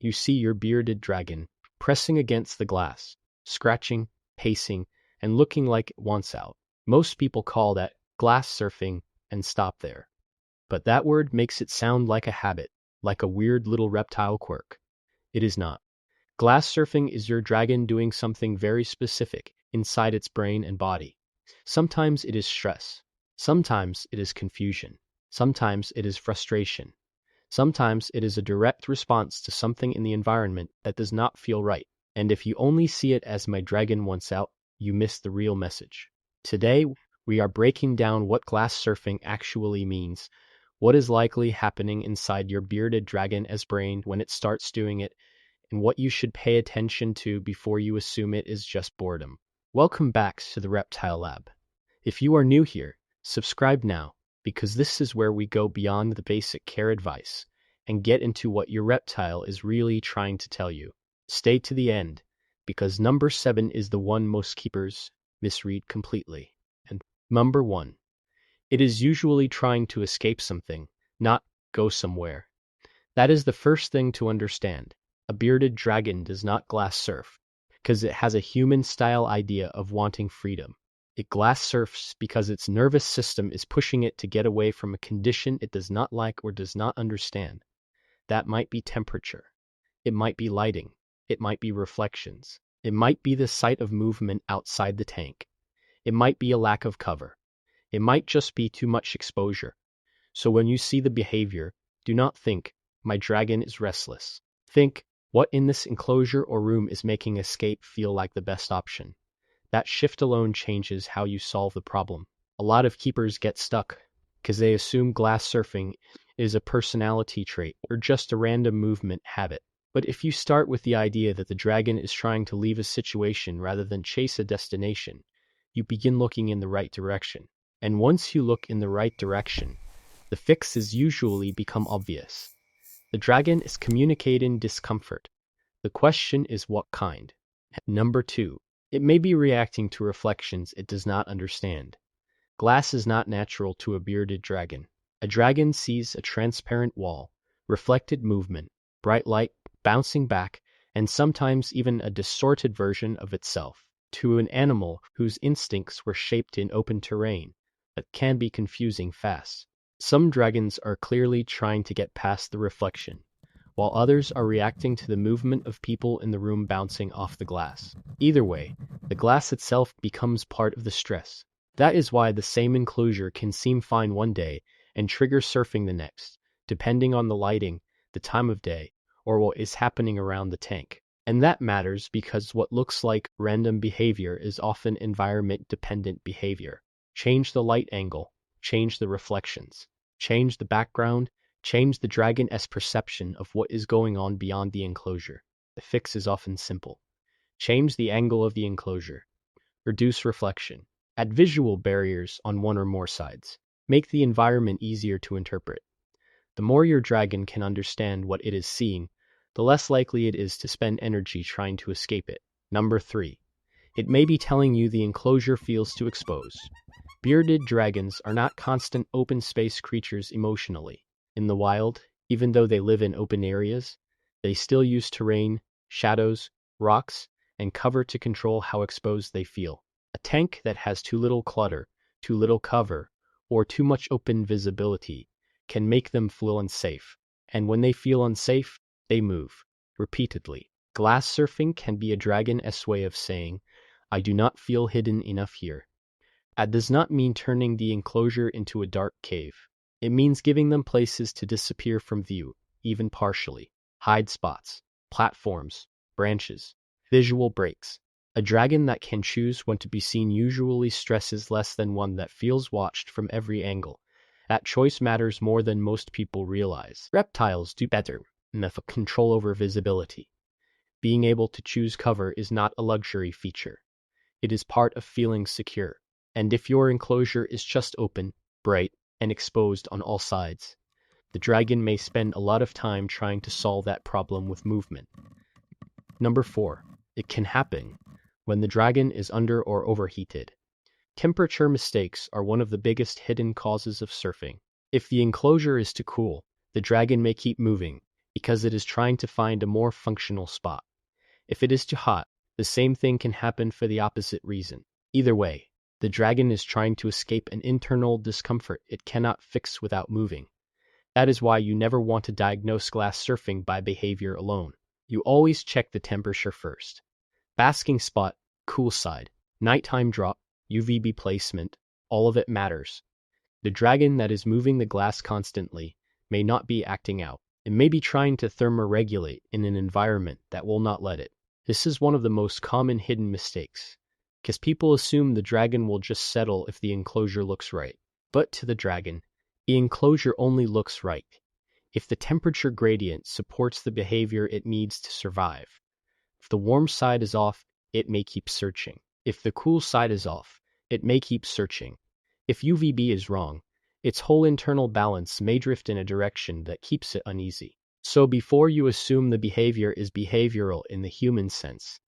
you see your bearded dragon pressing against the glass, scratching, pacing, and looking like it wants out. Most people call that glass surfing and stop there. But that word makes it sound like a habit, like a weird little reptile quirk. It is not. Glass surfing is your dragon doing something very specific inside its brain and body. Sometimes it is stress. Sometimes it is confusion. Sometimes it is frustration. Sometimes it is a direct response to something in the environment that does not feel right. And if you only see it as my dragon wants out, you miss the real message. Today, we are breaking down what glass surfing actually means, what is likely happening inside your bearded dragon as brain when it starts doing it, and what you should pay attention to before you assume it is just boredom. Welcome back to the Reptile Lab. If you are new here, subscribe now, because this is where we go beyond the basic care advice and get into what your reptile is really trying to tell you. Stay to the end, because number 7 is the one most keepers misread completely. And number 1. It is usually trying to escape something, not go somewhere. That is the first thing to understand. A bearded dragon does not glass surf, because it has a human-style idea of wanting freedom. It glass surfs because its nervous system is pushing it to get away from a condition it does not like or does not understand. That might be temperature. It might be lighting. It might be reflections. It might be the sight of movement outside the tank. It might be a lack of cover. It might just be too much exposure. So when you see the behavior, do not think, my dragon is restless. Think, what in this enclosure or room is making escape feel like the best option? That shift alone changes how you solve the problem. A lot of keepers get stuck because they assume glass surfing is a personality trait or just a random movement habit. But if you start with the idea that the dragon is trying to leave a situation rather than chase a destination, you begin looking in the right direction. And once you look in the right direction, the fixes usually become obvious. The dragon is communicating discomfort. The question is what kind. Number 2. It may be reacting to reflections it does not understand. Glass is not natural to a bearded dragon. A dragon sees a transparent wall, reflected movement, bright light bouncing back, and sometimes even a distorted version of itself. To an animal whose instincts were shaped in open terrain, that can be confusing fast. Some dragons are clearly trying to get past the reflection, while others are reacting to the movement of people in the room bouncing off the glass. Either way, the glass itself becomes part of the stress. That is why the same enclosure can seem fine one day and trigger surfing the next, depending on the lighting, the time of day, or what is happening around the tank. And that matters because what looks like random behavior is often environment-dependent behavior. Change the light angle, change the reflections, change the background, change the dragon's perception of what is going on beyond the enclosure. The fix is often simple. Change the angle of the enclosure. Reduce reflection. Add visual barriers on one or more sides. Make the environment easier to interpret. The more your dragon can understand what it is seeing, the less likely it is to spend energy trying to escape it. Number 3. It may be telling you the enclosure feels too exposed. Bearded dragons are not constant open space creatures emotionally. In the wild, even though they live in open areas, they still use terrain, shadows, rocks, and cover to control how exposed they feel. A tank that has too little clutter, too little cover, or too much open visibility can make them feel unsafe. And when they feel unsafe, they move, repeatedly. Glass surfing can be a dragon's way of saying, I do not feel hidden enough here. That does not mean turning the enclosure into a dark cave. It means giving them places to disappear from view, even partially. Hide spots, platforms, branches, visual breaks. A dragon that can choose when to be seen usually stresses less than one that feels watched from every angle. That choice matters more than most people realize. Reptiles do better with control over visibility. Being able to choose cover is not a luxury feature. It is part of feeling secure. And if your enclosure is just open, bright, and exposed on all sides, the dragon may spend a lot of time trying to solve that problem with movement. Number 4. It can happen when the dragon is under or overheated. Temperature mistakes are one of the biggest hidden causes of surfing. If the enclosure is too cool, the dragon may keep moving, because it is trying to find a more functional spot. If it is too hot, the same thing can happen for the opposite reason. Either way, the dragon is trying to escape an internal discomfort it cannot fix without moving. That is why you never want to diagnose glass surfing by behavior alone. You always check the temperature first. Basking spot, cool side, nighttime drop, UVB placement, all of it matters. The dragon that is moving the glass constantly may not be acting out. It may be trying to thermoregulate in an environment that will not let it. This is one of the most common hidden mistakes, because people assume the dragon will just settle if the enclosure looks right. But to the dragon, the enclosure only looks right if the temperature gradient supports the behavior it needs to survive. If the warm side is off, it may keep searching. If the cool side is off, it may keep searching. If UVB is wrong, its whole internal balance may drift in a direction that keeps it uneasy. So before you assume the behavior is behavioral in the human sense,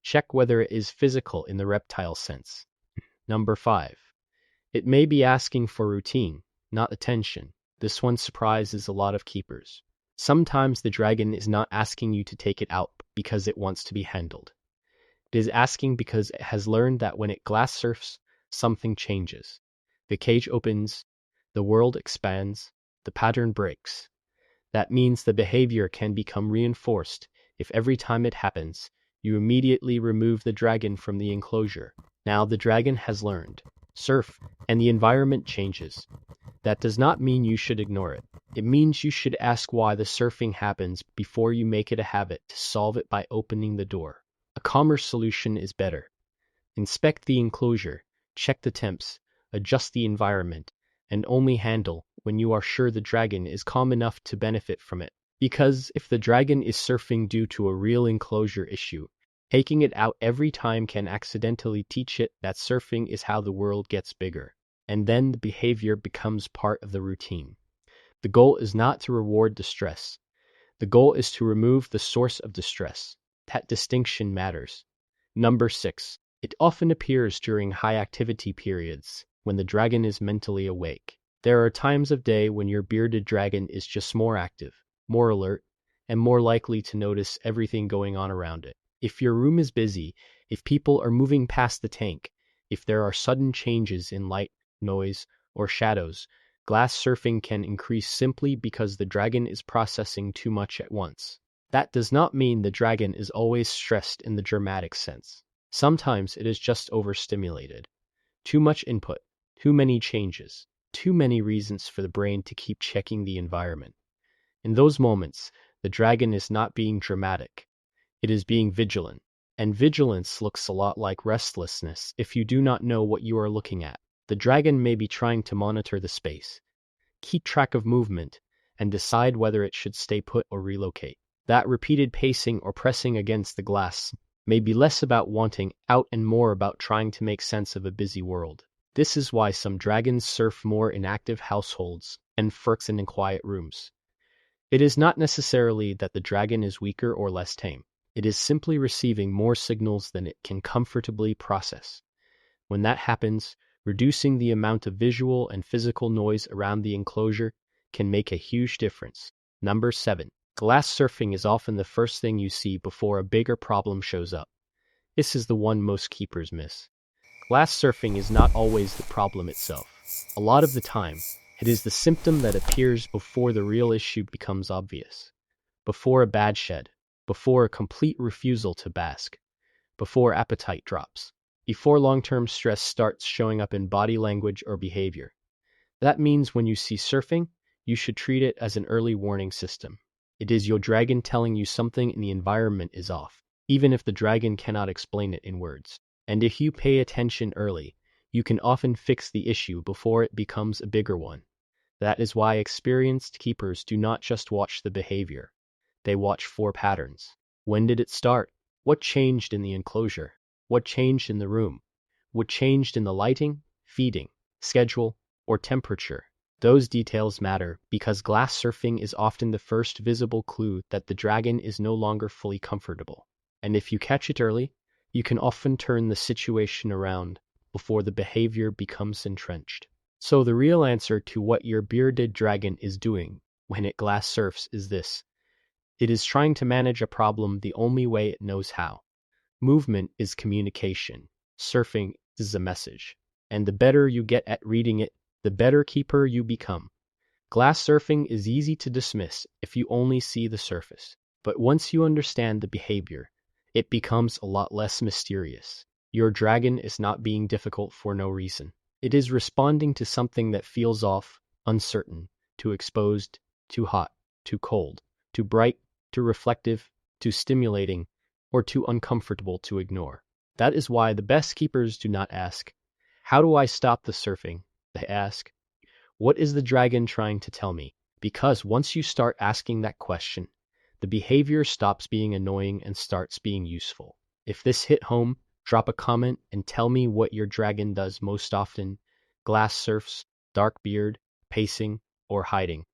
check whether it is physical in the reptile sense. Number 5. It may be asking for routine, not attention. This one surprises a lot of keepers. Sometimes the dragon is not asking you to take it out because it wants to be handled. It is asking because it has learned that when it glass surfs, something changes. The cage opens, the world expands, the pattern breaks. That means the behavior can become reinforced if every time it happens, you immediately remove the dragon from the enclosure. Now the dragon has learned. Surf, and the environment changes. That does not mean you should ignore it. It means you should ask why the surfing happens before you make it a habit to solve it by opening the door. A calmer solution is better. Inspect the enclosure, check the temps, adjust the environment, and only handle when you are sure the dragon is calm enough to benefit from it. Because if the dragon is surfing due to a real enclosure issue, taking it out every time can accidentally teach it that surfing is how the world gets bigger, and then the behavior becomes part of the routine. The goal is not to reward distress. The goal is to remove the source of distress. That distinction matters. Number 6. It often appears during high activity periods, when the dragon is mentally awake. There are times of day when your bearded dragon is just more active, more alert, and more likely to notice everything going on around it. If your room is busy, if people are moving past the tank, if there are sudden changes in light, noise, or shadows, glass surfing can increase simply because the dragon is processing too much at once. That does not mean the dragon is always stressed in the dramatic sense. Sometimes it is just overstimulated. Too much input, too many changes, too many reasons for the brain to keep checking the environment. In those moments, the dragon is not being dramatic. It is being vigilant. And vigilance looks a lot like restlessness if you do not know what you are looking at. The dragon may be trying to monitor the space, keep track of movement, and decide whether it should stay put or relocate. That repeated pacing or pressing against the glass may be less about wanting out and more about trying to make sense of a busy world. This is why some dragons surf more in active households and quirks in quiet rooms. It is not necessarily that the dragon is weaker or less tame. It is simply receiving more signals than it can comfortably process. When that happens, reducing the amount of visual and physical noise around the enclosure can make a huge difference. Number 7. Glass surfing is often the first thing you see before a bigger problem shows up. This is the one most keepers miss. Glass surfing is not always the problem itself. A lot of the time, it is the symptom that appears before the real issue becomes obvious. Before a bad shed, before a complete refusal to bask, before appetite drops, before long-term stress starts showing up in body language or behavior. That means when you see surfing, you should treat it as an early warning system. It is your dragon telling you something in the environment is off, even if the dragon cannot explain it in words. And if you pay attention early, you can often fix the issue before it becomes a bigger one. That is why experienced keepers do not just watch the behavior. They watch for patterns. When did it start? What changed in the enclosure? What changed in the room? What changed in the lighting, feeding, schedule, or temperature? Those details matter because glass surfing is often the first visible clue that the dragon is no longer fully comfortable. And if you catch it early, you can often turn the situation around before the behavior becomes entrenched. So the real answer to what your bearded dragon is doing when it glass surfs is this. It is trying to manage a problem the only way it knows how. Movement is communication. Surfing is a message. And the better you get at reading it, the better keeper you become. Glass surfing is easy to dismiss if you only see the surface. But once you understand the behavior, it becomes a lot less mysterious. Your dragon is not being difficult for no reason. It is responding to something that feels off, uncertain, too exposed, too hot, too cold, too bright, too reflective, too stimulating, or too uncomfortable to ignore. That is why the best keepers do not ask, "How do I stop the surfing?" They ask, "What is the dragon trying to tell me?" Because once you start asking that question, the behavior stops being annoying and starts being useful. If this hit home, drop a comment and tell me what your dragon does most often: glass surfs, dark beard, pacing, or hiding.